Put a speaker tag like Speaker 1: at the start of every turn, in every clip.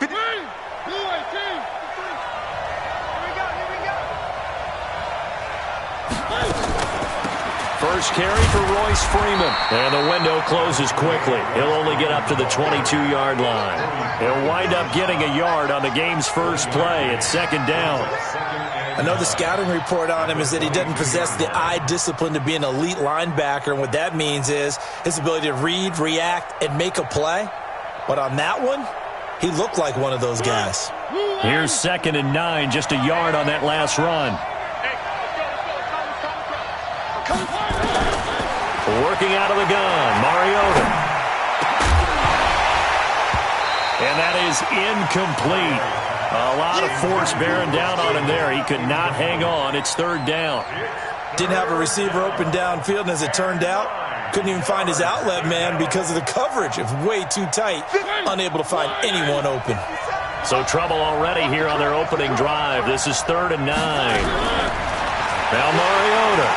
Speaker 1: First carry for Royce Freeman. And the window closes quickly. He'll only get up to the 22-yard line. He'll wind up getting a yard on the game's first play. It's second down.
Speaker 2: I know the scouting report on him is that he doesn't possess the eye discipline to be an elite linebacker. And what that means is his ability to read, react, and make a play. But on that one, he looked like one of those guys.
Speaker 1: Here's 2nd and 9, just a yard on that last run. Working out of the gun, Mariota. And that is incomplete. A lot of force bearing down on him there. He could not hang on. It's 3rd down.
Speaker 2: Didn't have a receiver open downfield, and as it turned out, couldn't even find his outlet man because of the coverage. It was way too tight, unable to find anyone open.
Speaker 1: So trouble already here on their opening drive. This is 3rd and 9. Now Mariota.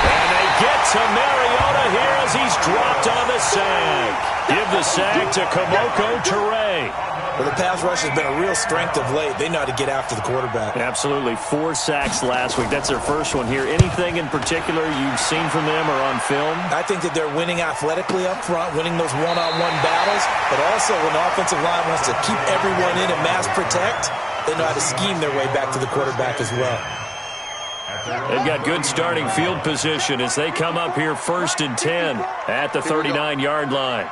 Speaker 1: And they get to Mariota here as he's dropped on the sack. Give the sack to Kamoko Toure.
Speaker 2: Well, the pass rush has been a real strength of late. They know how to get after the quarterback.
Speaker 1: Absolutely. 4 sacks last week. That's their first one here. Anything in particular you've seen from them or on film?
Speaker 2: I think that they're winning athletically up front, winning those one-on-one battles, but also when the offensive line wants to keep everyone in and mass protect, they know how to scheme their way back to the quarterback as well.
Speaker 1: They've got good starting field position as they come up here 1st and 10 at the 39-yard line.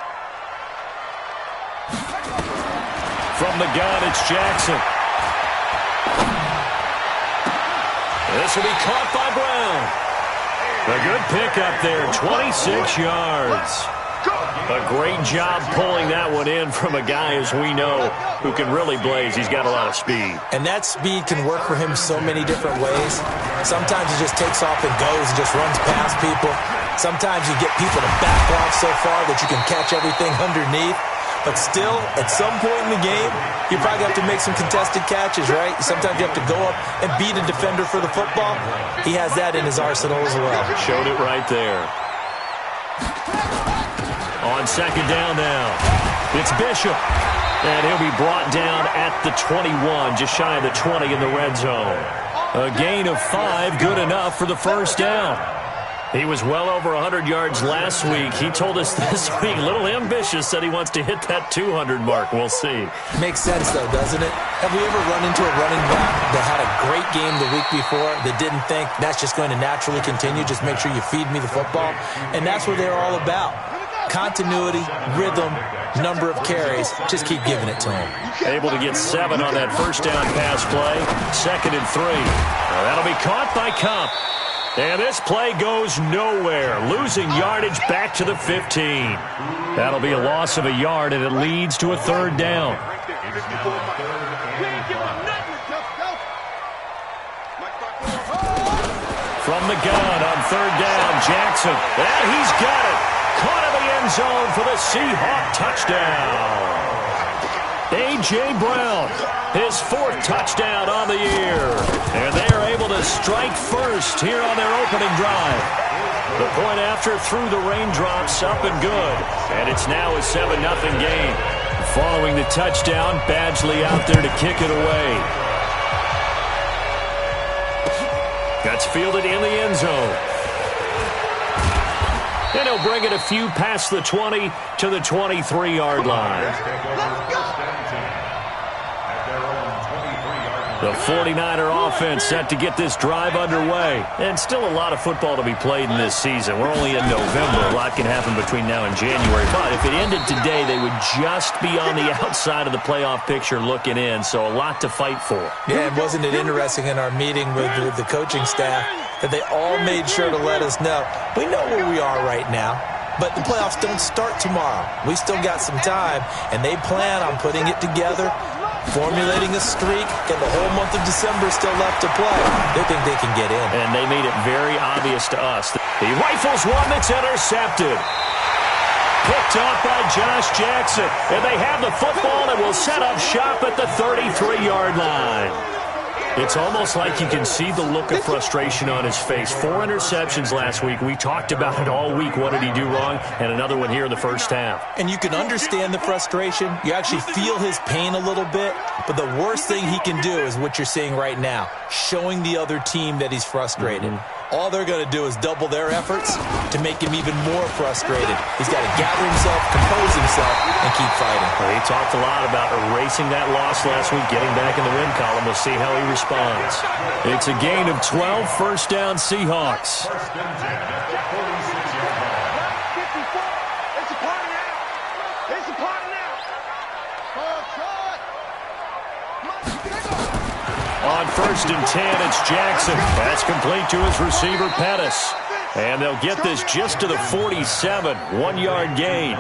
Speaker 1: From the gun, it's Jackson. This will be caught by Brown. A good pickup there, 26 yards. A great job pulling that one in from a guy, as we know, who can really blaze. He's got a lot of speed.
Speaker 2: And that speed can work for him so many different ways. Sometimes he just takes off and goes and just runs past people. Sometimes you get people to back off so far that you can catch everything underneath. But still, at some point in the game, you probably have to make some contested catches, right? Sometimes you have to go up and beat a defender for the football. He has that in his arsenal as well.
Speaker 1: Showed it right there. On 2nd down now, it's Bishop. And he'll be brought down at the 21, just shy of the 20 in the red zone. A gain of 5, good enough for the first down. He was well over 100 yards last week. He told us this week, a little ambitious, said he wants to hit that 200 mark. We'll see.
Speaker 2: Makes sense, though, doesn't it? Have we ever run into a running back that had a great game the week before that didn't think that's just going to naturally continue? Just make sure you feed me the football. And that's what they're all about. Continuity, rhythm, number of carries. Just keep giving it to him.
Speaker 1: Able to get 7 on that first down pass play. 2nd and 3. Now that'll be caught by Kump. And this play goes nowhere. Losing yardage back to the 15. That'll be a loss of a yard, and it leads to a 3rd down. From the gun on 3rd down, Jackson. And he's got it. Caught in the end zone for the Seahawk touchdown. A.J. Brown, his 4th touchdown on the year. And they are able to strike first here on their opening drive. The point after through the raindrops, up and good. And it's now a 7-0 game. Following the touchdown, Badgley out there to kick it away. That's fielded in the end zone. And he'll bring it a few past the 20 to the 23-yard line. The 49er offense set to get this drive underway. And still a lot of football to be played in this season. We're only in November. A lot can happen between now and January. But if it ended today, they would just be on the outside of the playoff picture looking in. So a lot to fight for.
Speaker 2: Yeah, and wasn't it interesting in our meeting with the coaching staff that they all made sure to let us know, we know where we are right now, but the playoffs don't start tomorrow. We still got some time, and they plan on putting it together, formulating a streak, and the whole month of December still left to play. They think they can get in.
Speaker 1: And they made it very obvious to us. He rifles one that's intercepted. Picked off by Josh Jackson. And they have the football and will set up shop at the 33-yard line. It's almost like you can see the look of frustration on his face. 4 interceptions last week. We talked about it all week. What did he do wrong? And another one here in the first half.
Speaker 2: And you can understand the frustration. You actually feel his pain a little bit. But the worst thing he can do is what you're seeing right now, showing the other team that he's frustrated. All they're going to do is double their efforts to make him even more frustrated. He's got to gather himself, compose himself, and keep fighting.
Speaker 1: Well, he talked a lot about erasing that loss last week, getting back in the win column. We'll see how he responds. It's a gain of 12, first down Seahawks. On 1st and 10, it's Jackson. That's complete to his receiver, Pettis. And they'll get this just to the 47, 1-yard gain.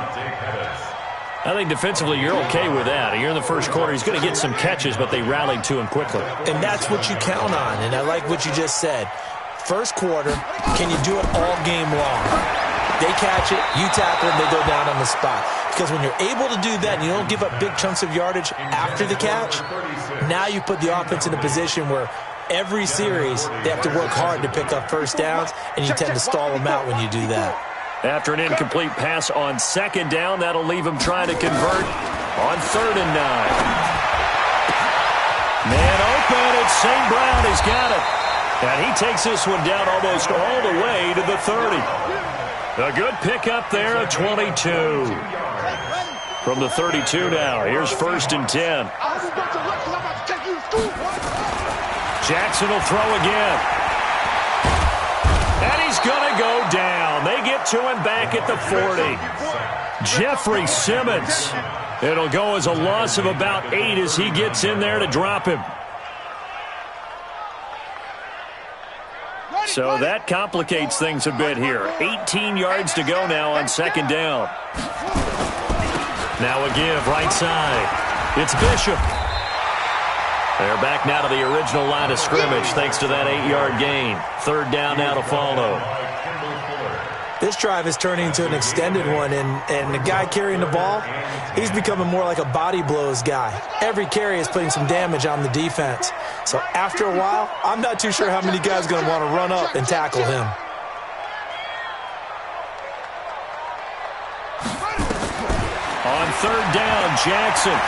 Speaker 1: I think defensively you're okay with that. Here in the first quarter, he's going to get some catches, but they rallied to him quickly.
Speaker 2: And that's what you count on, and I like what you just said. First quarter, can you do it all game long? They catch it, you tackle them, they go down on the spot. Because when you're able to do that and you don't give up big chunks of yardage after the catch, now you put the offense in a position where every series they have to work hard to pick up first downs, and you tend to stall them out when you do that.
Speaker 1: After an incomplete pass on 2nd down, that'll leave him trying to convert on 3rd and 9. Man open, it's St. Brown. He's got it. And he takes this one down almost all the way to the 30. A good pickup there of 22. From the 32 now, here's 1st and 10. Jackson will throw again. And he's going to go down. They get to him back at the 40. Jeffrey Simmons. It'll go as a loss of about 8 as he gets in there to drop him. So that complicates things a bit here. 18 yards to go now on 2nd down. Now a give right side. It's Bishop. They're back now to the original line of scrimmage thanks to that 8-yard gain. 3rd down now to follow.
Speaker 2: This drive is turning into an extended one, and the guy carrying the ball, he's becoming more like a body blows guy. Every carry is putting some damage on the defense. So after a while, I'm not too sure how many guys are going to want to run up and tackle him.
Speaker 1: On 3rd down, Jackson.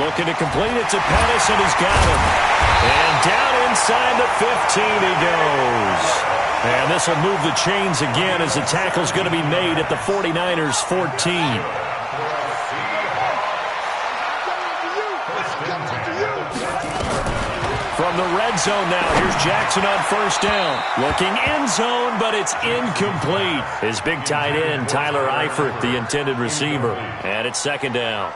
Speaker 1: Looking to complete it to Pettis, and he's got him. And down inside the 15 he goes. And this will move the chains again as the tackle's going to be made at the 49ers 14. From the red zone now, here's Jackson on 1st down. Looking end zone, but it's incomplete. His big tight end, Tyler Eifert, the intended receiver. And it's 2nd down.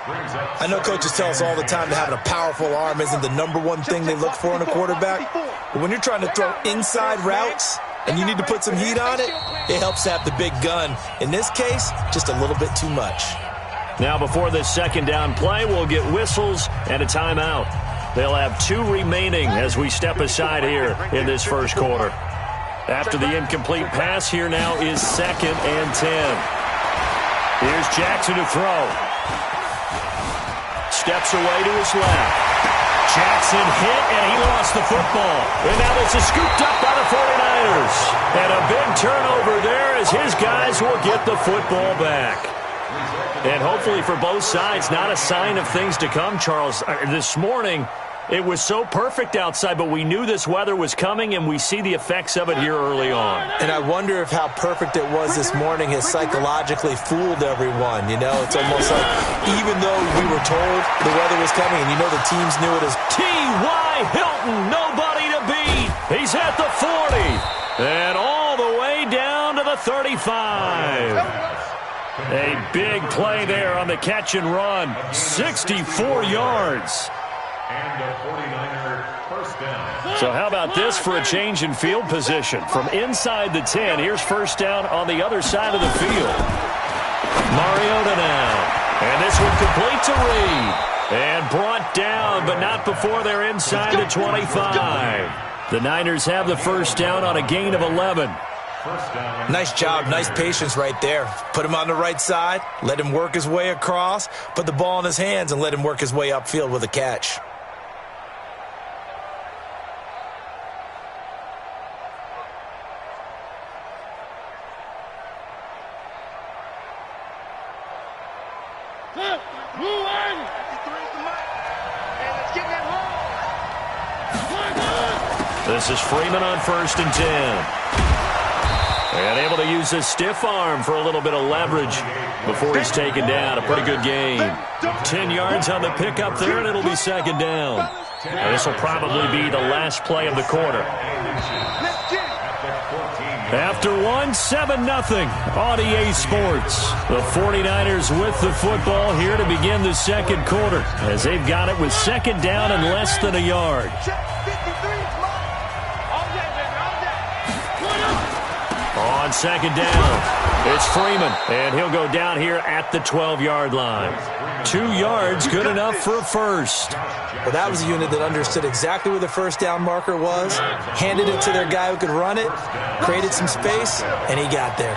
Speaker 2: I know coaches tell us all the time that having a powerful arm isn't the #1 thing they look for in a quarterback. But when you're trying to throw inside routes and you need to put some heat on it, it helps to have the big gun. In this case, just a little bit too much.
Speaker 1: Now before this 2nd down play, we'll get whistles and a timeout. They'll have 2 remaining as we step aside here in this first quarter. After the incomplete pass, here now is 2nd and 10. Here's Jackson to throw. Steps away to his left. Jackson hit, and he lost the football. And now this is scooped up by the 49ers. And a big turnover there as his guys will get the football back. And hopefully for both sides, not a sign of things to come, Charles. This morning, it was so perfect outside, but we knew this weather was coming, and we see the effects of it here early on.
Speaker 2: And I wonder if how perfect it was this morning has psychologically fooled everyone. You know, it's almost like even though we were told the weather was coming, and you know the teams knew it as
Speaker 1: T.Y. Hilton, nobody to beat. He's at the 40, and all the way down to the 35. A big play there on the catch and run. 64 yards. And a 49er first down. So how about this for a change in field position? From inside the 10, here's 1st down on the other side of the field. Mariota now. And this one complete to Reed. And brought down, but not before they're inside the 25. The Niners have the 1st down on a gain of 11.
Speaker 2: Nice job, nice patience right there. Put him on the right side, let him work his way across, put the ball in his hands, and let him work his way upfield with a catch.
Speaker 1: This is Freeman on 1st and 10. And able to use his stiff arm for a little bit of leverage before he's taken down. A pretty good game. 10 yards on the pickup there, and it'll be 2nd down. And this will probably be the last play of the quarter. After 7-0 on EA Sports. The 49ers with the football here to begin the 2nd quarter, as they've got it with 2nd down and less than a yard. On 2nd down, it's Freeman, and he'll go down here at the 12-yard line. 2 yards, good enough for a first.
Speaker 2: Well, that was a unit that understood exactly where the first down marker was, handed it to their guy who could run it, created some space, and he got there.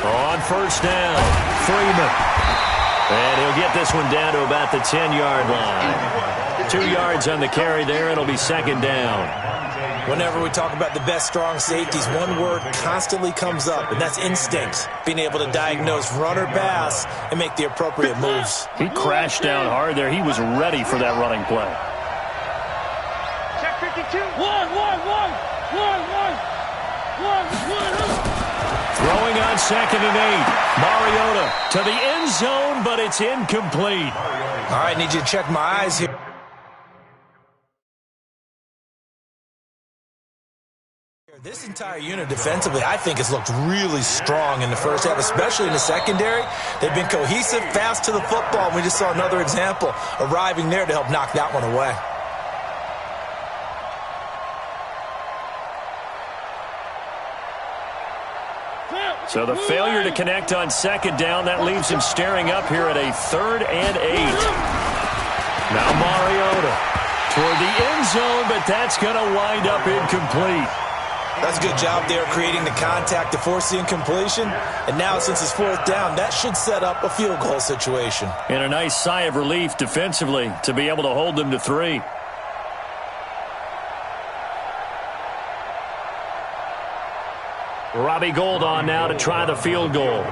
Speaker 1: On 1st down, Freeman. And he'll get this one down to about the 10-yard line. 2 yards on the carry there. It'll be 2nd down.
Speaker 2: Whenever we talk about the best strong safeties, one word constantly comes up, and that's instinct. Being able to diagnose run or pass and make the appropriate moves.
Speaker 1: He crashed down hard there. He was ready for that running play.
Speaker 3: Check 52. One.
Speaker 1: Throwing on 2nd and 8. Mariota to the end zone, but it's incomplete.
Speaker 2: All right, need you to check my eyes here. This entire unit defensively, I think, has looked really strong in the first half, especially in the secondary. They've been cohesive, fast to the football, and we just saw another example arriving there to help knock that one away.
Speaker 1: So the failure to connect on 2nd down, that leaves him staring up here at a 3rd and 8. Now Mariota toward the end zone, but that's going to wind up incomplete.
Speaker 2: That's a good job there creating the contact to force the incompletion. And now, since it's 4th down, that should set up a field goal situation.
Speaker 1: And a nice sigh of relief defensively to be able to hold them to 3. Robbie Gould on now to try the field goal.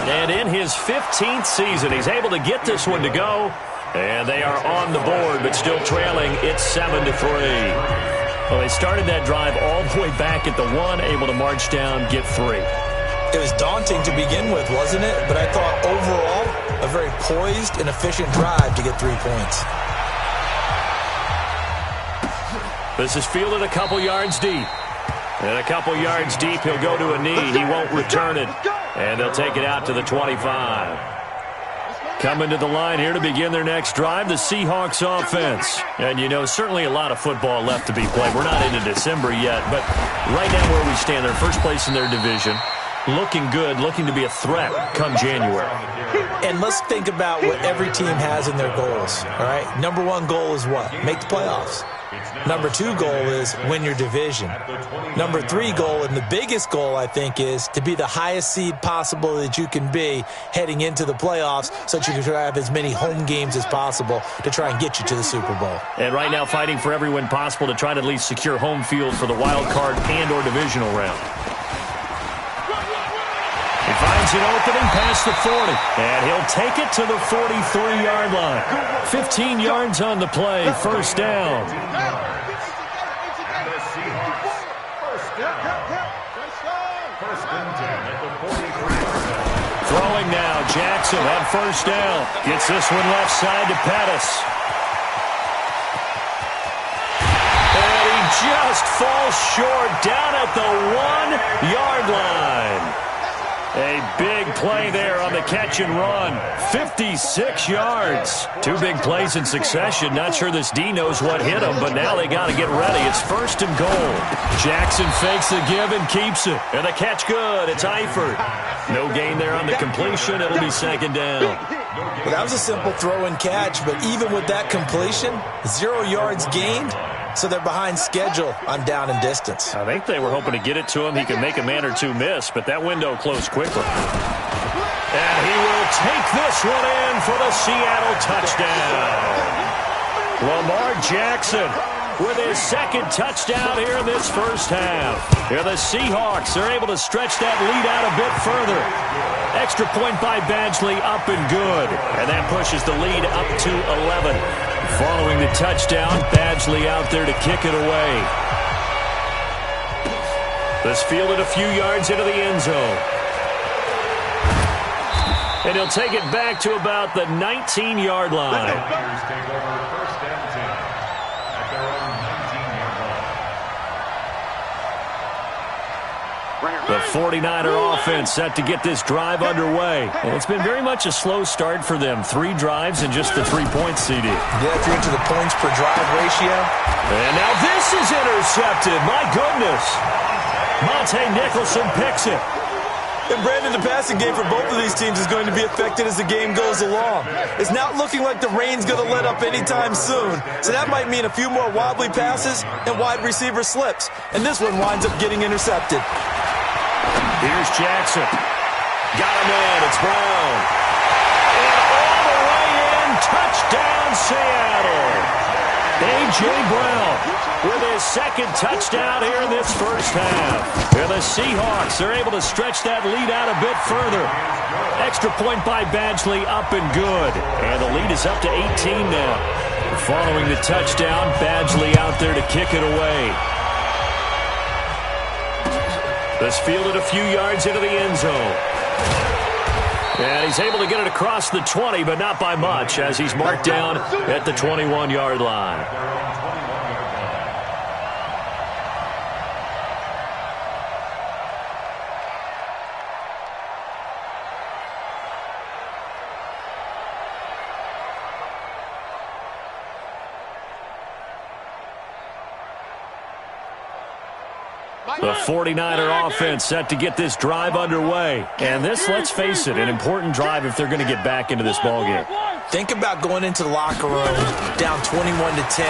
Speaker 1: And in his 15th season, he's able to get this one to go. And they are on the board, but still trailing. It's 7-3. Well, they started that drive all the way back at the 1, able to march down, get 3.
Speaker 2: It was daunting to begin with, wasn't it? But I thought overall, a very poised and efficient drive to get 3 points.
Speaker 1: This is fielded a couple yards deep. And a couple yards deep, he'll go to a knee. He won't return it. And they'll take it out to the 25. Coming to the line here to begin their next drive, the Seahawks offense. And, you know, certainly a lot of football left to be played. We're not into December yet, but right now where we stand, they're first place in their division. Looking good, looking to be a threat come January.
Speaker 2: And let's think about what every team has in their goals, all right? Number 1 goal is what? Make the playoffs. Number 2 goal is win your division. Number 3 goal, and the biggest goal, I think, is to be the highest seed possible that you can be heading into the playoffs so that you can have as many home games as possible to try and get you to the Super Bowl.
Speaker 1: And right now fighting for every win possible to try to at least secure home field for the wild card and or divisional round. He finds an opening past the 40, and he'll take it to the 43-yard line. 15 yards on the play, 1st down. Throwing now, Jackson on 1st down. Gets this one left side to Pettis. And he just falls short down at the 1-yard line. A big play there on the catch and run. 56 yards. 2 big plays in succession. Not sure this D knows what hit him, but now they got to get ready. It's 1st and goal. Jackson fakes the give and keeps it. And the catch good. It's Eifert. No gain there on the completion. It'll be 2nd down.
Speaker 2: Well, that was a simple throw and catch, but even with that completion, 0 yards gained. So they're behind schedule on down and distance.
Speaker 1: I think they were hoping to get it to him. He could make a man or 2 miss, but that window closed quickly. And he will take this one in for the Seattle touchdown. Lamar Jackson with his second touchdown here in this first half. Here the Seahawks are able to stretch that lead out a bit further. Extra point by Badgley, up and good. And that pushes the lead up to 11. Following the touchdown, Badgley out there to kick it away. This fielded a few yards into the end zone. And he'll take it back to about the 19-yard line. The 49er offense set to get this drive underway. And it's been very much a slow start for them. 3 drives and just the 3 points, CD.
Speaker 2: Yeah, if you're into the points per drive ratio.
Speaker 1: And now this is intercepted. My goodness. Monte Nicholson picks it.
Speaker 2: And Brandon, the passing game for both of these teams is going to be affected as the game goes along. It's not looking like the rain's going to let up anytime soon. So that might mean a few more wobbly passes and wide receiver slips. And this one winds up getting intercepted.
Speaker 1: Here's Jackson. Got him in. It's Brown. And all the way in. Touchdown, Seattle. A.J. Brown with his second touchdown here in this first half. Here the Seahawks are able to stretch that lead out a bit further. Extra point by Badgley, up and good. And the lead is up to 18 now. Following the touchdown, Badgley out there to kick it away. This fielded a few yards into the end zone. And he's able to get it across the 20, but not by much, as he's marked down at the 21-yard line. The 49er offense set to get this drive underway. And this, let's face it, an important drive if they're going to get back into this ballgame.
Speaker 2: Think about going into the locker room down 21-10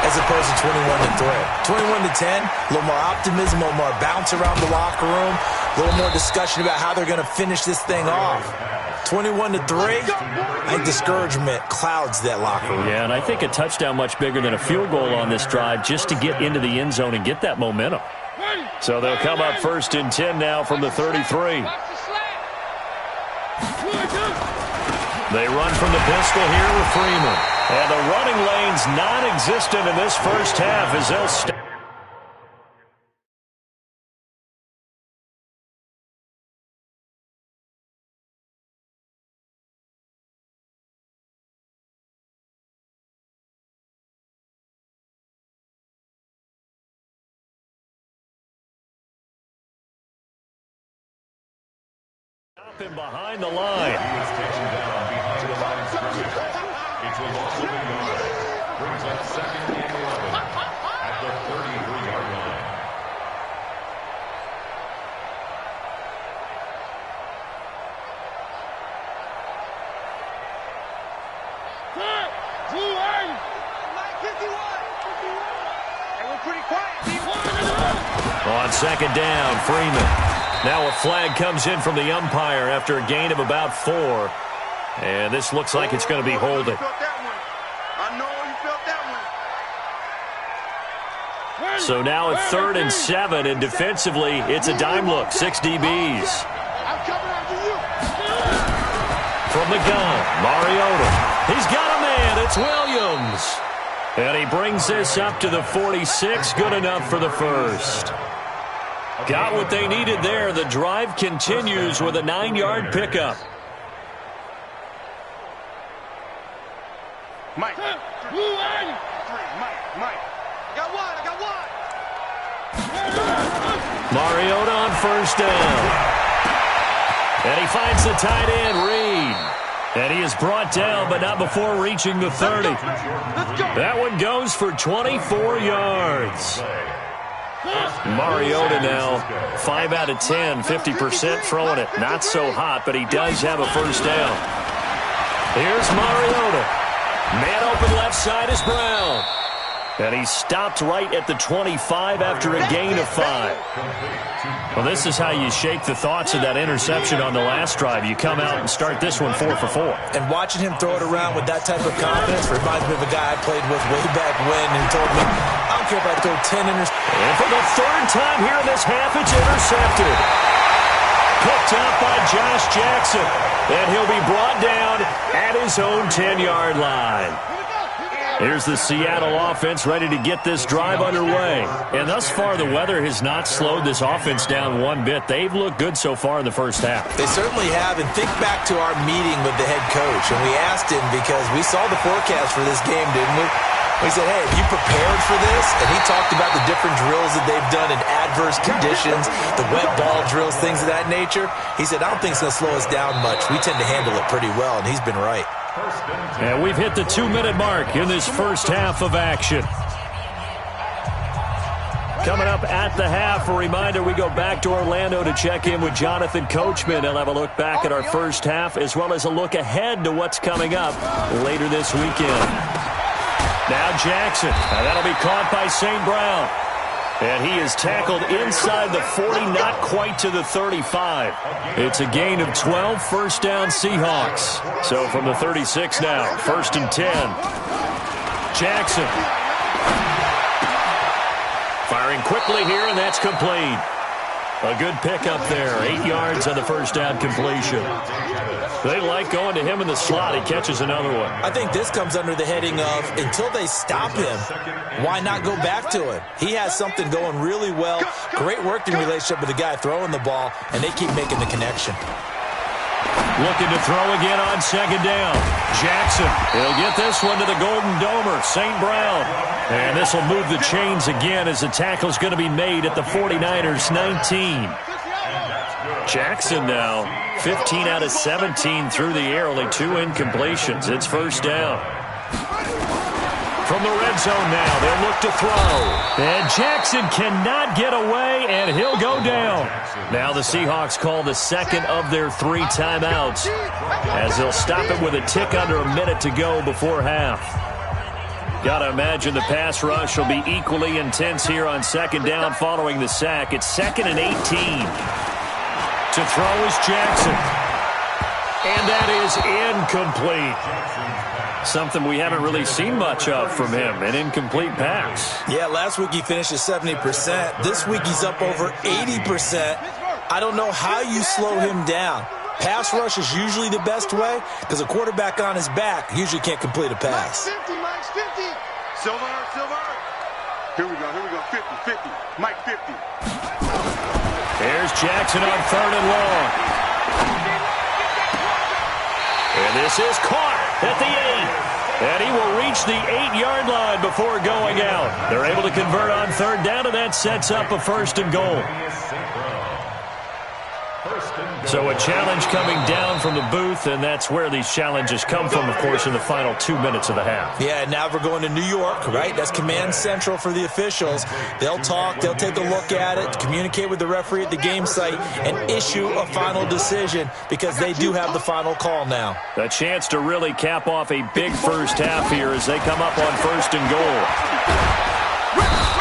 Speaker 2: as opposed to 21-3. 21-10, a little more optimism, a little more bounce around the locker room, a little more discussion about how they're going to finish this thing off. 21-3, I think discouragement clouds that locker room.
Speaker 1: Yeah, and I think a touchdown much bigger than a field goal on this drive just to get into the end zone and get that momentum. So they'll come up 1st and 10 now from the 33. They run from the pistol here with Freeman. And the running lane's non-existent in this first half as they'll stay. Him behind the line. He is taken down behind the line of scrimmage. It's a loss of a yard. Brings up 2nd and 11 at the 33-yard line.
Speaker 3: And we're pretty quiet.
Speaker 1: On 2nd down, Freeman. Now a flag comes in from the umpire after a gain of about 4. And this looks like it's going to be holding. So now at 3rd and 7, and defensively, it's a dime look. 6 DBs. From the gun, Mariota. He's got a man. It's Williams. And he brings this up to the 46. Good enough for the first. Got what they needed there. The drive continues with a 9-yard pickup.
Speaker 3: Mike. Mike. I got one.
Speaker 1: Mariota on 1st down. And he finds the tight end, Reed. And he is brought down, but not before reaching the 30. That one goes for 24 yards. Mariota now, 5 out of 10, 50% throwing it. Not so hot, but he does have a 1st down. Here's Mariota. Man open left side is Brown. And he stopped right at the 25 after a gain of 5. Well, this is how you shake the thoughts of that interception on the last drive. You come out and start this one 4 for 4.
Speaker 2: And watching him throw it around with that type of confidence reminds me of a guy I played with way back when, and he told me, I don't care if I throw 10 interceptions.
Speaker 1: And for the third time here in this half, it's intercepted. Picked up by Josh Jackson. And he'll be brought down at his own 10-yard line. Here's the Seattle offense ready to get this drive underway. And thus far, the weather has not slowed this offense down one bit. They've looked good so far in the first half.
Speaker 2: They certainly have. And think back to our meeting with the head coach. And we asked him because we saw the forecast for this game, didn't we? We said, hey, have you prepared for this? And he talked about the different drills that they've done in adverse conditions, the wet ball drills, things of that nature. He said, I don't think it's going to slow us down much. We tend to handle it pretty well, and he's been right.
Speaker 1: And we've hit the 2-minute mark in this first half of action. Coming up at the half, a reminder, we go back to Orlando to check in with Jonathan Coachman. He'll have a look back at our first half as well as a look ahead to what's coming up later this weekend. Now Jackson. Now that'll be caught by St. Brown. And he is tackled inside the 40, not quite to the 35. It's a gain of 12, first down Seahawks. So from the 36 now, 1st and 10. Jackson. Firing quickly here, and that's complete. A good pickup there, 8 yards on the first down completion. They like going to him in the slot. He catches another one.
Speaker 2: I think this comes under the heading of, until they stop him, why not go back to him? He has something going really well. Great working relationship with the guy throwing the ball, and they keep making the connection.
Speaker 1: Looking to throw again on 2nd down. Jackson, he'll get this one to the Golden Domer, St. Brown. And this will move the chains again as the tackle's going to be made at the 49ers 19. Jackson now, 15 out of 17 through the air, only 2 incompletions. It's first down. From the red zone now, they'll look to throw. And Jackson cannot get away, and he'll go down. Now the Seahawks call the second of their 3 timeouts as they'll stop it with a tick under a minute to go before half. Got to imagine the pass rush will be equally intense here on 2nd down following the sack. It's 2nd and 18. To throw is Jackson. And that is incomplete. Something we haven't really seen much of from him, an incomplete pass.
Speaker 2: Yeah, last week he finished at 70%. This week he's up over 80%. I don't know how you slow him down. Pass rush is usually the best way because a quarterback on his back usually can't complete a pass.
Speaker 3: Mike's 50. Silver. Here we go. 50. Mike 50.
Speaker 1: There's Jackson on 3rd and long. And this is caught at the 8. And he will reach the 8-yard line before going out. They're able to convert on 3rd down, and that sets up a 1st and goal. So a challenge coming down from the booth, and that's where these challenges come from, of course, in the final 2 minutes of the half.
Speaker 2: Yeah, now we're going to New York, right? That's command central for the officials. They'll talk, they'll take a look at it, communicate with the referee at the game site, and issue a final decision because they do have the final call now.
Speaker 1: A chance to really cap off a big first half here as they come up on 1st and goal.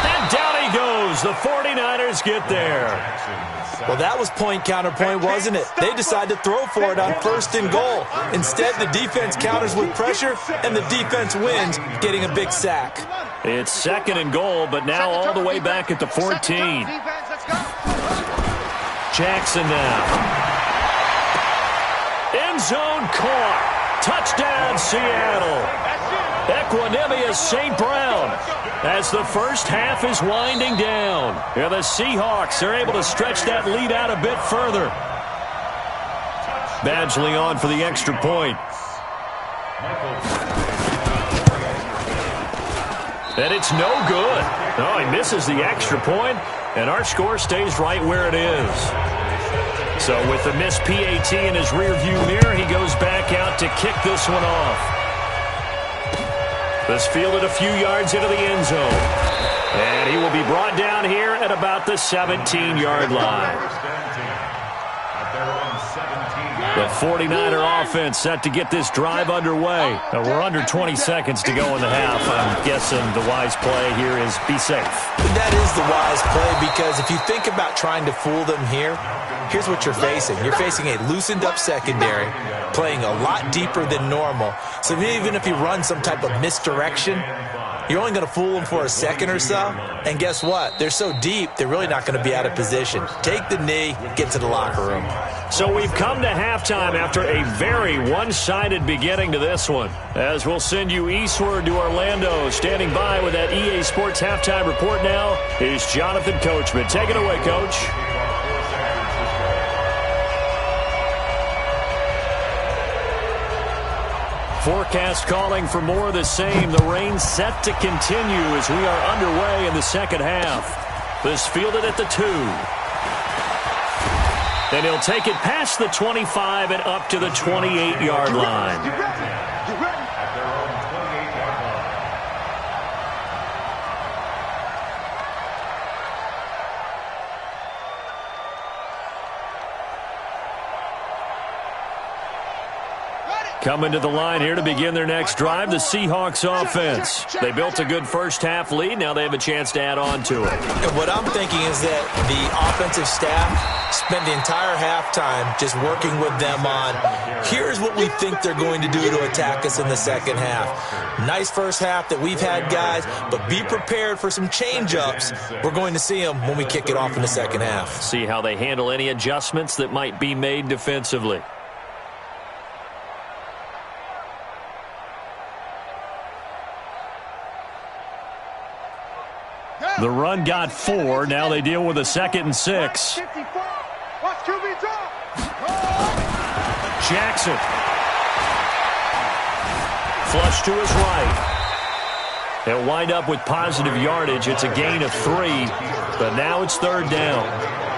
Speaker 1: And down he goes. The 49ers get there.
Speaker 2: Well, that was point counterpoint, wasn't it? They decided to throw for it on 1st and goal. Instead, the defense counters with pressure, and the defense wins, getting a big sack.
Speaker 1: It's 2nd and goal, but now all the way back at the 14. Jackson now. End zone caught. Touchdown, Seattle. Equanimous St. Brown as the first half is winding down. And the Seahawks are able to stretch that lead out a bit further. Badgley on for the extra point. And it's no good. Oh, he misses the extra point, and our score stays right where it is. So with the missed PAT in his rearview mirror, he goes back out to kick this one off. This fielded a few yards into the end zone. And he will be brought down here at about the 17-yard line. The 49er offense set to get this drive underway. We're under 20 seconds to go in the half. I'm guessing the wise play here is be safe.
Speaker 2: That is the wise play, because if you think about trying to fool them here, here's what you're facing. You're facing a loosened up secondary, playing a lot deeper than normal. So even if you run some type of misdirection, you're only going to fool them for a second or so. And guess what? They're so deep, they're really not going to be out of position. Take the knee, get to the locker room.
Speaker 1: So we've come to halftime after a very one-sided beginning to this one. As we'll send you eastward to Orlando. Standing by with that EA Sports halftime report now is Jonathan Coachman. Take it away, Coach. Forecast calling for more of the same. The rain set to continue as we are underway in the second half. This fielded at the 2. Then he'll take it past the 25 and up to the 28-yard line. Coming to the line here to begin their next drive, the Seahawks offense. They built a good first-half lead. Now they have a chance to add on to it.
Speaker 2: And what I'm thinking is that the offensive staff spent the entire halftime just working with them on, here's what we think they're going to do to attack us in the second half. Nice first half that we've had, guys, but be prepared for some change-ups. We're going to see them when we kick it off in the second half.
Speaker 1: See how they handle any adjustments that might be made defensively. The run got 4. Now they deal with a 2nd and 6. Jackson. Flush to his right. They'll wind up with positive yardage. It's a gain of 3, but now it's 3rd down.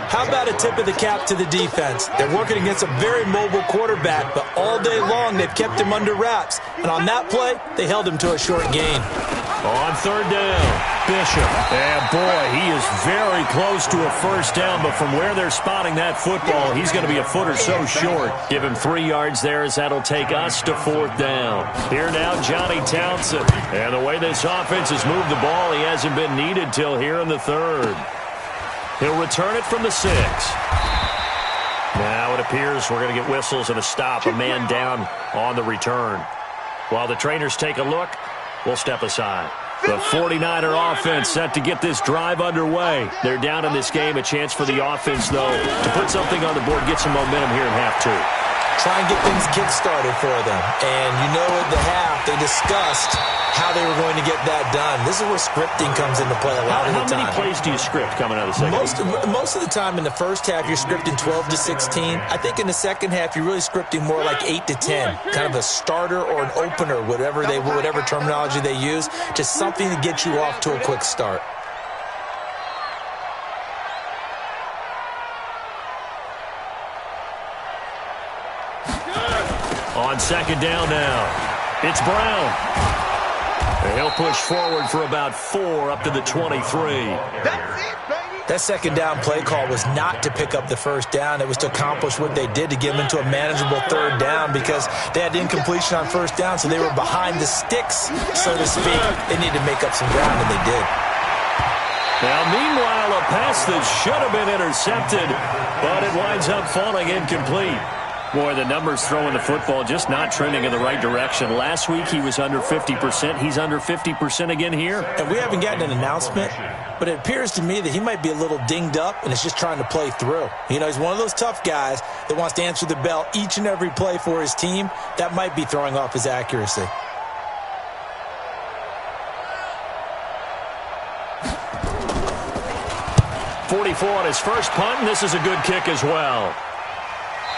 Speaker 2: How about a tip of the cap to the defense? They're working against a very mobile quarterback, but all day long they've kept him under wraps. And on that play, they held him to a short gain.
Speaker 1: On 3rd down, Bishop. And boy, he is very close to a first down, but from where they're spotting that football, he's going to be a foot or so short. Give him 3 yards there as that'll take us to 4th down. Here now, Johnny Townsend. And the way this offense has moved the ball, he hasn't been needed till here in the 3rd. He'll return it from the 6. Now it appears we're going to get whistles and a stop, a man down on the return. While the trainers take a look, we'll step aside. The 49er offense set to get this drive underway. They're down in this game. A chance for the offense, though, to put something on the board, get some momentum here in half 2.
Speaker 2: Try and get things kick-started for them. And you know at the half, they discussed how they were going to get that done. This is where scripting comes into play a lot of the time.
Speaker 1: How many plays do you script coming out of the second?
Speaker 2: Most of the time in the first half, you're scripting 12 to 16. I think in the second half, you're really scripting more like 8 to 10. Kind of a starter or an opener, whatever terminology they use. Just something to get you off to a quick start.
Speaker 1: On 2nd down now, it's Brown. And he'll push forward for about 4 up to the 23.
Speaker 2: That 2nd down play call was not to pick up the first down. It was to accomplish what they did, to get them into a manageable 3rd down, because they had incompletion on first down, so they were behind the sticks, so to speak. They needed to make up some ground, and they did.
Speaker 1: Now, meanwhile, a pass that should have been intercepted, but it winds up falling incomplete. Boy, the numbers throwing the football just not trending in the right direction. Last week he was under 50%. He's under 50% again here.
Speaker 2: And we haven't gotten an announcement, but it appears to me that he might be a little dinged up and is just trying to play through. You know, he's one of those tough guys that wants to answer the bell each and every play for his team. That might be throwing off his accuracy.
Speaker 1: .44 on his first punt, and this is a good kick as well.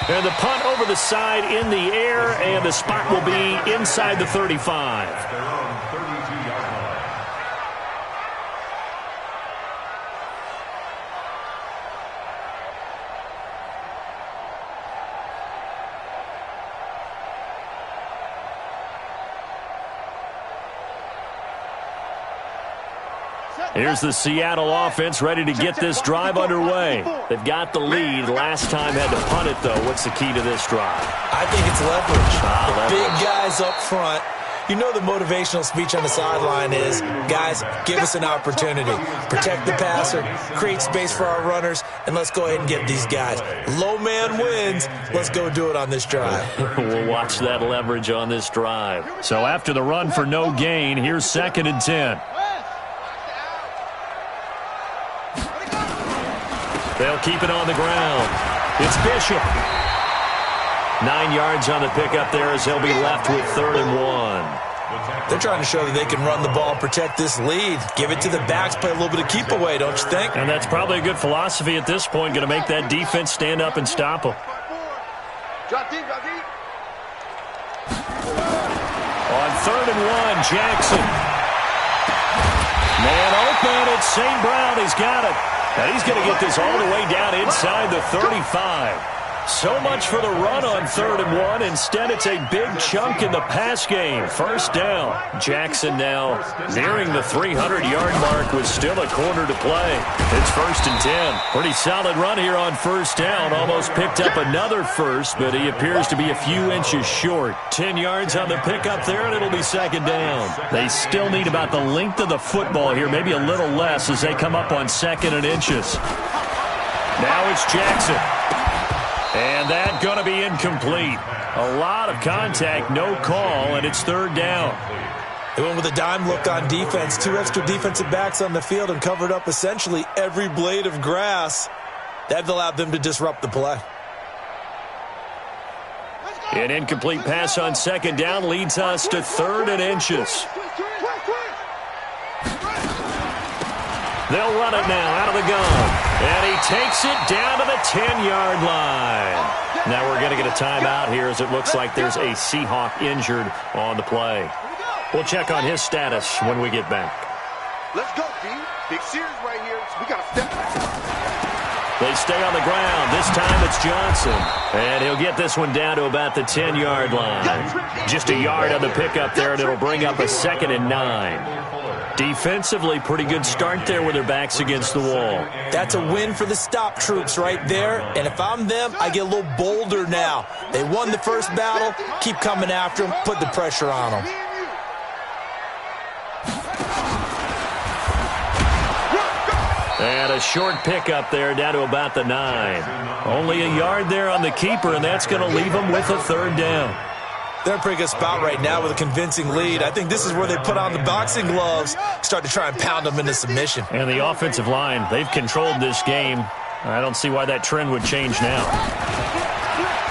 Speaker 1: And the punt over the side in the air, and the spot will be inside the 35. Here's the Seattle offense ready to get this drive underway. They've got the lead. Last time had to punt it, though. What's the key to this drive?
Speaker 2: I think it's leverage.
Speaker 1: Leverage.
Speaker 2: Big guys up front. You know the motivational speech on the sideline is, guys, give us an opportunity. Protect the passer, create space for our runners, and let's go ahead and get these guys. Low man wins. Let's go do it on this drive.
Speaker 1: We'll watch that leverage on this drive. So after the run for no gain, here's 2nd and 10. They'll keep it on the ground. It's Bishop. 9 yards on the pickup there as he'll be left with 3rd and 1.
Speaker 2: They're trying to show that they can run the ball, protect this lead. Give it to the backs, play a little bit of keep away, don't you think?
Speaker 1: And that's probably a good philosophy at this point, going to make that defense stand up and stop them.
Speaker 3: Drop deep, drop deep.
Speaker 1: On 3rd and 1, Jackson. Man open, it's St. Brown. He's got it. And he's going to get this all the way down inside the 35. So much for the run on 3rd and 1. Instead, it's a big chunk in the pass game. 1st down. Jackson now nearing the 300-yard mark with still a quarter to play. It's 1st and 10. Pretty solid run here on 1st down. Almost picked up another first, but he appears to be a few inches short. 10 yards on the pickup there, and it'll be 2nd down. They still need about the length of the football here, maybe a little less as they come up on 2nd and inches. Now it's Jackson. And that going to be incomplete. A lot of contact, no call, and it's 3rd down.
Speaker 2: They went with a dime look on defense. 2 extra defensive backs on the field and covered up essentially every blade of grass. That allowed them to disrupt the play.
Speaker 1: An incomplete pass on 2nd down leads us to 3rd and inches. They'll run it now out of the gun. And he takes it down to the 10-yard line. Now we're going to get a timeout here as it looks like there's a Seahawk injured on the play. We'll check on his status when we get back.
Speaker 3: Let's go, D. Big series right here. We got to step back.
Speaker 1: They stay on the ground. This time it's Johnson. And he'll get this one down to about the 10-yard line. Just a yard on the pickup there, and it'll bring up a 2nd and 9. Defensively, pretty good start there with their backs against the wall.
Speaker 2: That's a win for the stop troops right there. And if I'm them, I get a little bolder now. They won the first battle. Keep coming after them. Put the pressure on them.
Speaker 1: And a short pickup there down to about the 9. Only a yard there on the keeper, and that's going to leave them with a 3rd down.
Speaker 2: They're in a pretty good spot right now with a convincing lead. I think this is where they put on the boxing gloves, start to try and pound them into submission.
Speaker 1: And the offensive line, they've controlled this game. I don't see why that trend would change now.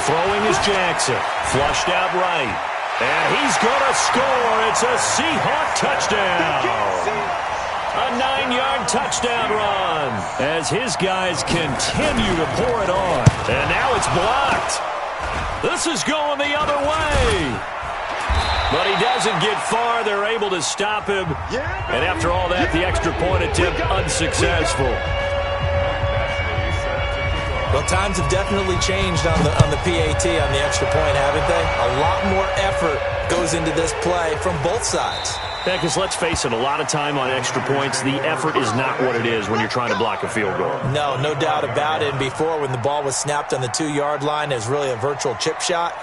Speaker 1: Throwing is Jackson. Flushed out right. And he's going to score. It's a Seahawk touchdown. A 9-yard touchdown run as his guys continue to pour it on. And now it's blocked. This is going the other way. But he doesn't get far. They're able to stop him. And after all that, the extra point attempt unsuccessful.
Speaker 2: Well, times have definitely changed on the PAT, on the extra point, haven't they? A lot more effort goes into this play from both sides.
Speaker 1: Yeah, because let's face it, a lot of time on extra points, the effort is not what it is when you're trying to block a field goal.
Speaker 2: No doubt about it. And before, when the ball was snapped on the 2-yard line, it was really a virtual chip shot.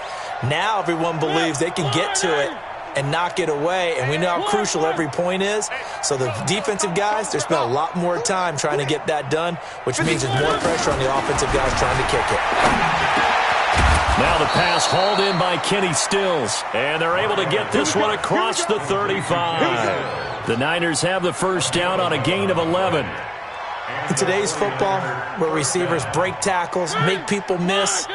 Speaker 2: Now everyone believes they can get to it and knock it away, and we know how crucial every point is. So the defensive guys, they spent a lot more time trying to get that done, which means there's more pressure on the offensive guys trying to kick it.
Speaker 1: Now the pass hauled in by Kenny Stills, and they're able to get this one across the 35. The Niners have the 1st down on a gain of 11.
Speaker 2: In today's football, where receivers break tackles, make people miss,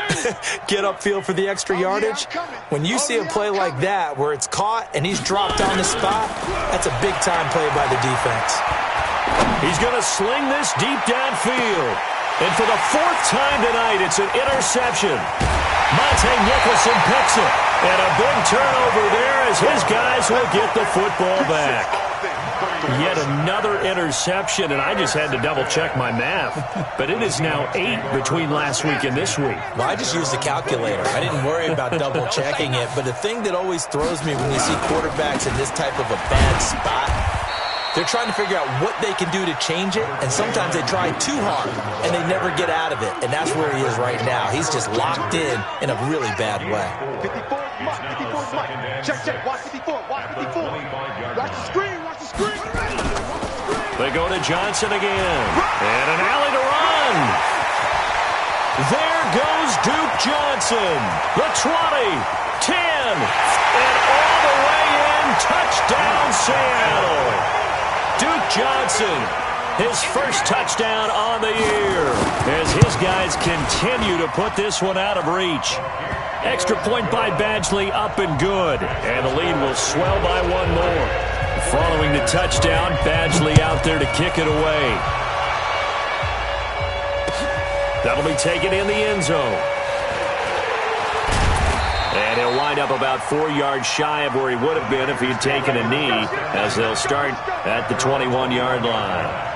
Speaker 2: get upfield for the extra yardage, when you see a play like that where it's caught and he's dropped on the spot, that's a big-time play by the defense.
Speaker 1: He's going to sling this deep downfield. And for the 4th time tonight, it's an interception. Monte Nicholson picks it. And a big turnover there as his guys will get the football back. Yet another interception, and I just had to double-check my math. But it is now 8 between last week and this week.
Speaker 2: Well, I just used the calculator. I didn't worry about double-checking it. But the thing that always throws me when you see quarterbacks in this type of a bad spot They're trying to figure out what they can do to change it, and sometimes they try too hard, and they never get out of it, and that's where he is right now. He's just locked in a really bad way.
Speaker 3: 54, Mike. Check. Watch 54. Watch the screen.
Speaker 1: They go to Johnson again. And an alley to run. There goes Duke Johnson. The 20, 10, and all the way in. Touchdown, Seattle. Duke Johnson, his first touchdown on the year, as his guys continue to put this one out of reach. Extra point by Badgley, up and good, and the lead will swell by one more. Following the touchdown, Badgley out there to kick it away. That'll be taken in the end zone. And he'll wind up about 4 yards shy of where he would have been if he had taken a knee, as they'll start at the 21-yard line.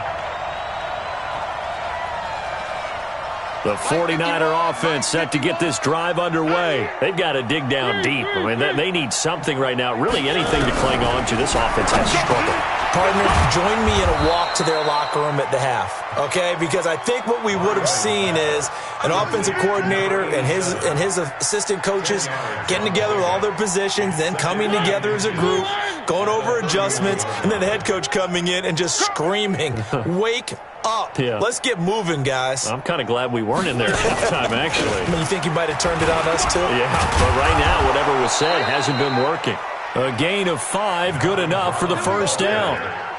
Speaker 1: The 49er offense set to get this drive underway. They've got to dig down deep. I mean, they need something right now, really anything to cling on to. This offense has struggled.
Speaker 2: Partner, join me in a walk to their locker room at the half, okay? Because I think what we would have seen is an offensive coordinator and his assistant coaches getting together with all their positions, then coming together as a group, going over adjustments, and then the head coach coming in and just screaming, wake up. Yeah. Let's get moving, guys.
Speaker 1: I'm kind of glad we weren't in there at halftime, actually.
Speaker 2: I mean, you think you might have turned it on us, too?
Speaker 1: Yeah, but right now, whatever was said hasn't been working. A gain of 5, good enough for the first down.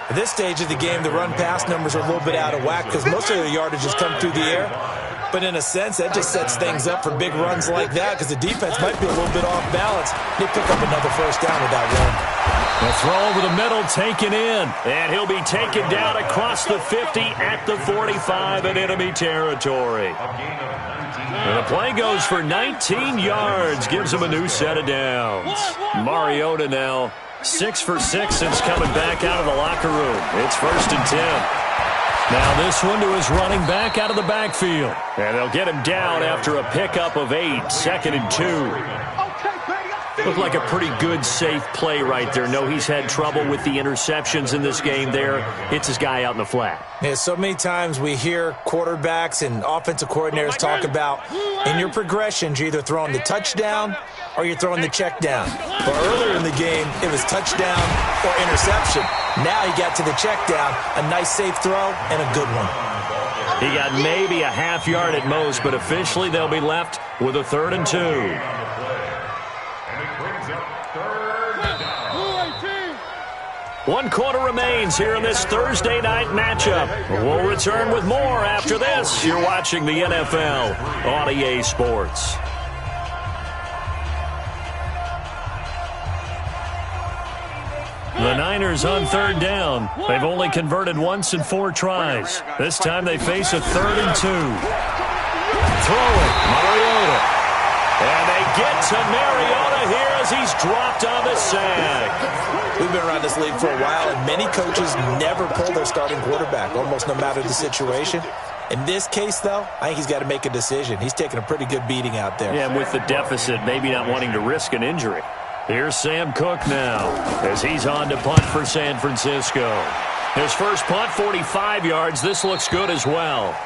Speaker 2: At this stage of the game, the run-pass numbers are a little bit out of whack because most of the yardage has come through the air. But in a sense, that just sets things up for big runs like that because the defense might be a little bit off balance. They pick up another first down with that run.
Speaker 1: The throw over the middle taken in, and he'll be taken down across the 50 at the 45 in enemy territory. And the play goes for 19 yards, gives him a new set of downs. Mariota now 6 for 6 since coming back out of the locker room. It's 1st and 10. Now this one to his running back out of the backfield. And they'll get him down after a pickup of 8, 2nd and 2. Looked like a pretty good, safe play right there. No, he's had trouble with the interceptions in this game there. Hits his guy out in the flat.
Speaker 2: Yeah, so many times we hear quarterbacks and offensive coordinators talk about in your progressions, you're either throwing the touchdown or you're throwing the check down. But earlier in the game, it was touchdown or interception. Now he got to the check down, a nice safe throw, and a good one.
Speaker 1: He got maybe a half yard at most, but officially they'll be left with a 3rd and 2. 1 quarter remains here in this Thursday night matchup. We'll return with more after this. You're watching the NFL on EA Sports. The Niners on 3rd down. They've only converted once in 4 tries. This time they face a 3rd and 2. Throwing, Mariota. And they get to Mariota here as he's dropped on the sack.
Speaker 2: We've been around this league for a while, and many coaches never pull their starting quarterback, almost no matter the situation. In this case, though, I think he's got to make a decision. He's taking a pretty good beating out there.
Speaker 1: Yeah, and with the deficit, maybe not wanting to risk an injury. Here's Sam Cook now as he's on to punt for San Francisco. His first punt, 45 yards. This looks good as well.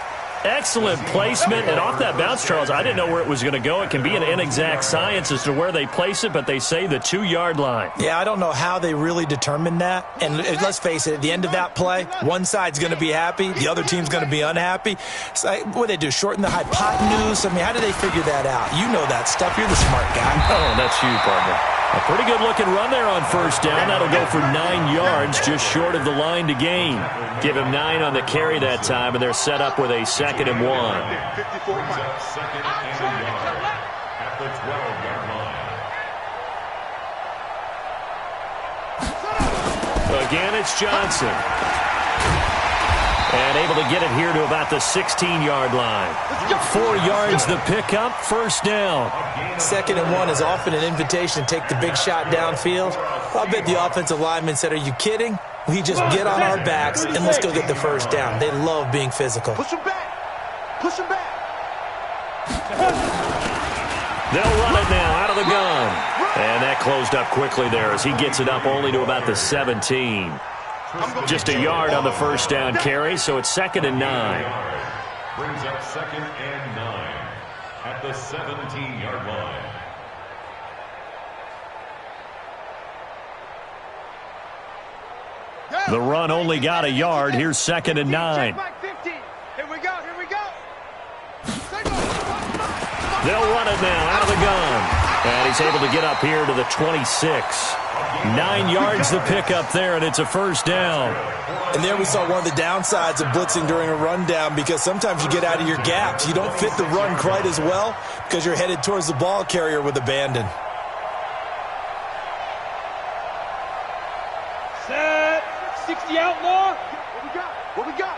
Speaker 1: Excellent placement, and off that bounce, Charles, I didn't know where it was going to go. It can be an inexact science as to where they place it, but they say the 2-yard line.
Speaker 2: Yeah, I don't know how they really determined that. And let's face it, at the end of that play, one side's going to be happy, the other team's going to be unhappy. So, what do they do, shorten the hypotenuse? I mean, how do they figure that out? You know that stuff. You're the smart guy.
Speaker 1: Oh, that's you, partner. A pretty good-looking run there on first down. That'll go for 9 yards, just short of the line to gain. Give him 9 on the carry that time, and they're set up with a 2nd and 1. Again, it's Johnson. And able to get it here to about the 16-yard line. 4 yards the pickup, first down.
Speaker 2: 2nd and 1 is often an invitation to take the big shot downfield. I bet the offensive lineman said, are you kidding? We just get on our backs and let's go get the first down. They love being physical.
Speaker 3: Push him back. Push him back.
Speaker 1: They'll run it now out of the gun. And that closed up quickly there as he gets it up only to about the 17. Just a yard on the first down carry, so it's 2nd and 9.
Speaker 4: Brings up 2nd and 9 at the 17-yard line.
Speaker 1: The run only got a yard. Here's 2nd and 9.
Speaker 5: Here we go.
Speaker 1: They'll run it now out of the gun. And he's able to get up here to the 26. 9 yards the pickup there, and it's a first down.
Speaker 2: And there we saw one of the downsides of blitzing during a rundown, because sometimes you get out of your gaps. You don't fit the run quite as well because you're headed towards the ball carrier with abandon.
Speaker 5: Set. 60 outlaw. What we got?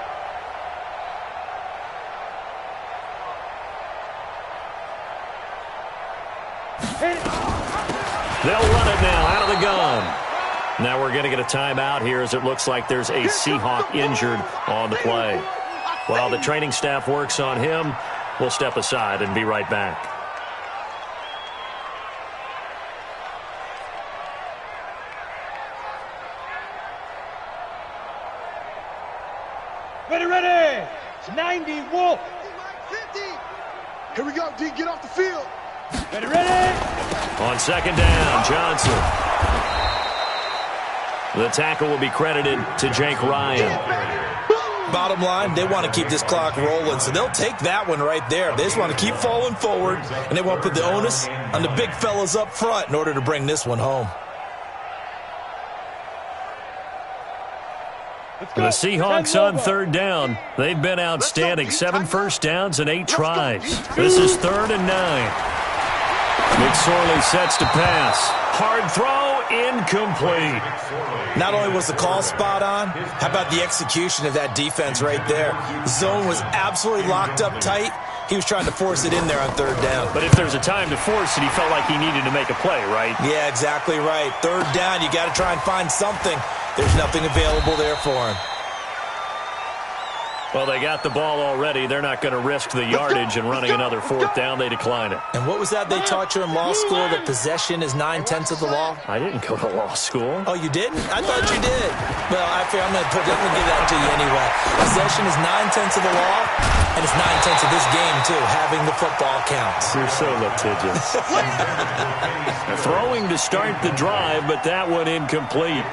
Speaker 1: They'll run it now out of the gun. Now we're going to get a timeout here, as it looks like there's a Seahawk injured on the play. While the training staff works on him, we'll step aside and be right back.
Speaker 5: Ready. 90 Wolf.
Speaker 3: 50. Here we go, D. Get off the field.
Speaker 5: Ready.
Speaker 1: On 2nd down, Johnson. The tackle will be credited to Jake Ryan.
Speaker 2: Bottom line, they want to keep this clock rolling, so they'll take that one right there. They just want to keep falling forward, and they want to put the onus on the big fellas up front in order to bring this one home.
Speaker 1: The Seahawks on 3rd down. They've been outstanding. 7 first downs and 8 tries. This is 3rd and 9. McSorley sets to pass. Hard throw, incomplete.
Speaker 2: Not only was the call spot on, how about the execution of that defense right there? Zone was absolutely locked up tight. He was trying to force it in there on 3rd down.
Speaker 1: But if there's a time to force it, he felt like he needed to make a play, right?
Speaker 2: Yeah, exactly right. 3rd down, you got to try and find something. There's nothing available there for him.
Speaker 1: Well, they got the ball already. They're not going to risk the yardage and running another 4th down. They decline it.
Speaker 2: And what was that they taught you in law school, that possession is 9/10 of the law?
Speaker 1: I didn't go to law school.
Speaker 2: Oh, you didn't? I thought you did. Well, I'm going to give that to you anyway. Possession is 9/10 of the law, and it's 9/10 of this game, too. Having the football counts.
Speaker 1: You're so litigious. Throwing to start the drive, but that one incomplete.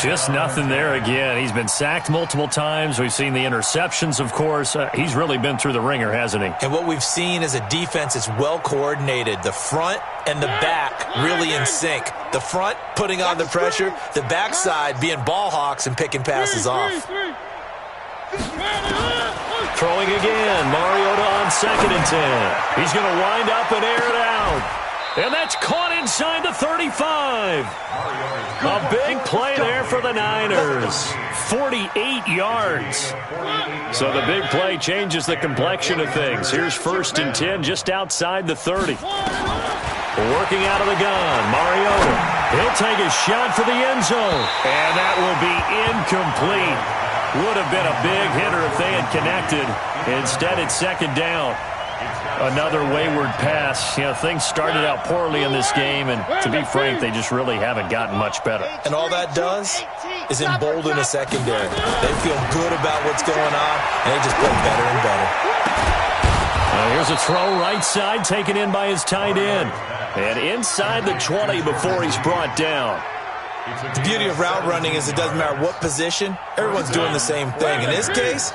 Speaker 1: Just nothing there again. He's been sacked multiple times. We've seen the interceptions, of course. He's really been through the ringer, hasn't he?
Speaker 2: And what we've seen is a defense that's well coordinated. The front and the back really in sync. The front putting on the pressure, the backside being ball hawks and picking passes off.
Speaker 1: Throwing again. Mariota on 2nd and 10. He's going to wind up and air it out. And that's caught inside the 35. A big play there for the Niners. 48 yards. So the big play changes the complexion of things. Here's 1st and 10 just outside the 30. Working out of the gun, Mariota. He'll take a shot for the end zone. And that will be incomplete. Would have been a big hitter if they had connected. Instead, it's 2nd down. Another wayward pass. You know, things started out poorly in this game, and to be frank, they just really haven't gotten much better.
Speaker 2: And all that does is embolden a secondary. They feel good about what's going on, and they just play better and better.
Speaker 1: Here's a throw right side, taken in by his tight end. And inside the 20 before he's brought down.
Speaker 2: The beauty of route running is it doesn't matter what position. Everyone's doing the same thing. In this case,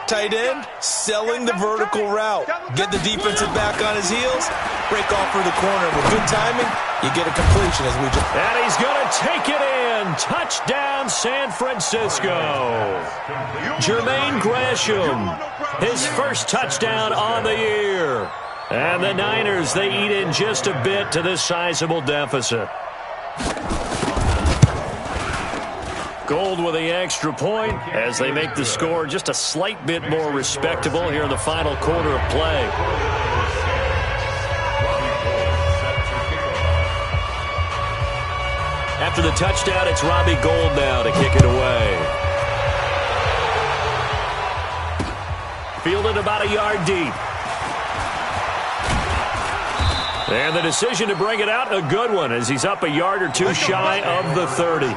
Speaker 2: tight end, selling the vertical route. Get the defensive back on his heels, break off for the corner. With good timing, you get a completion as we just...
Speaker 1: And he's going to take it in. Touchdown, San Francisco. Jermaine Gresham, his first touchdown on the year. And the Niners, they eat in just a bit to this sizable deficit. Gold with the extra point as they make the score just a slight bit more respectable here in the final quarter of play. After the touchdown, it's Robbie Gould now to kick it away. Fielded about a yard deep. And the decision to bring it out, a good one, as he's up a yard or two shy of the 30.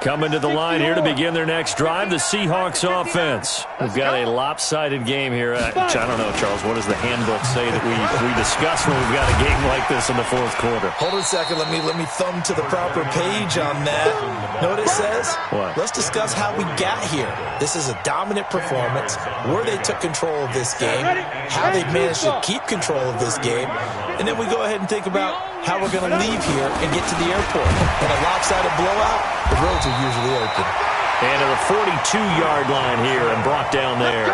Speaker 1: Coming to the line here to begin their next drive, the Seahawks offense. We've got a lopsided game here. I don't know, Charles, what does the handbook say that we discuss when we've got a game like this in the fourth quarter?
Speaker 2: Hold on a second. Let me thumb to the proper page on that. Know what it says?
Speaker 1: What?
Speaker 2: Let's discuss how we got here. This is a dominant performance, where they took control of this game, how they managed to keep control of this game, and then we go ahead and think about how we're going to leave here and get to the airport. In a lopsided blowout, the roads are usually open.
Speaker 1: And to the 42-yard line here and brought down there.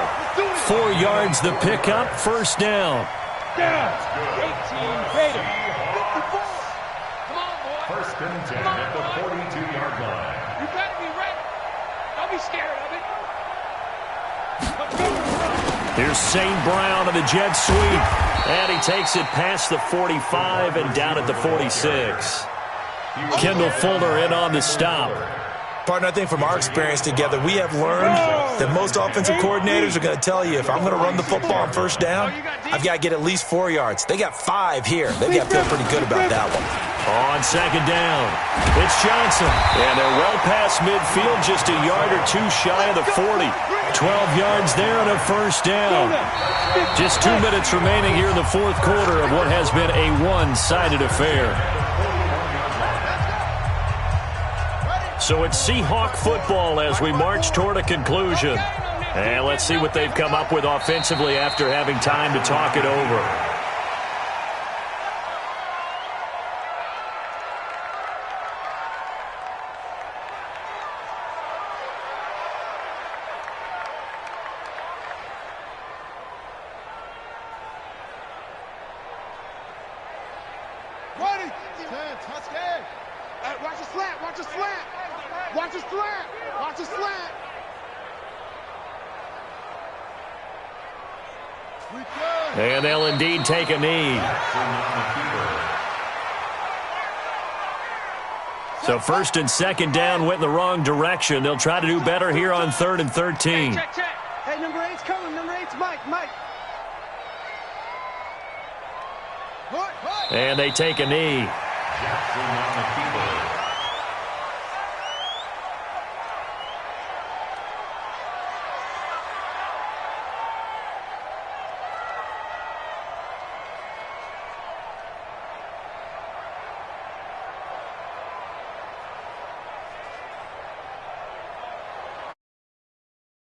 Speaker 1: 4 yards the pickup, first down.
Speaker 4: First and 10 at the 42-yard line.
Speaker 5: You better be ready. Don't be scared of it.
Speaker 1: Here's St. Brown of the jet sweep. And he takes it past the 45 and down at the 46. Kendall Fuller in on the stop.
Speaker 2: Partner, I think from our experience together, we have learned that most offensive coordinators are going to tell you, if I'm going to run the football on first down, I've got to get at least 4 yards. They got 5 here. They've got to feel pretty good about that one.
Speaker 1: On second down, it's Johnson. And they're well past midfield, just a yard or two shy of the 40. 12 yards there and a first down. Just 2 minutes remaining here in the fourth quarter of what has been a one-sided affair. So it's Seahawk football as we march toward a conclusion. And let's see what they've come up with offensively after having time to talk it over.
Speaker 5: Watch a slant, watch a slant. Watch a slant, watch a slant.
Speaker 1: And they'll indeed take a knee. So first and second down went in the wrong direction. They'll try to do better here on 3rd and 13.
Speaker 5: Check. Hey, number 8's coming. Number 8's Mike.
Speaker 1: And they take a knee.
Speaker 4: Jackson on the keeper.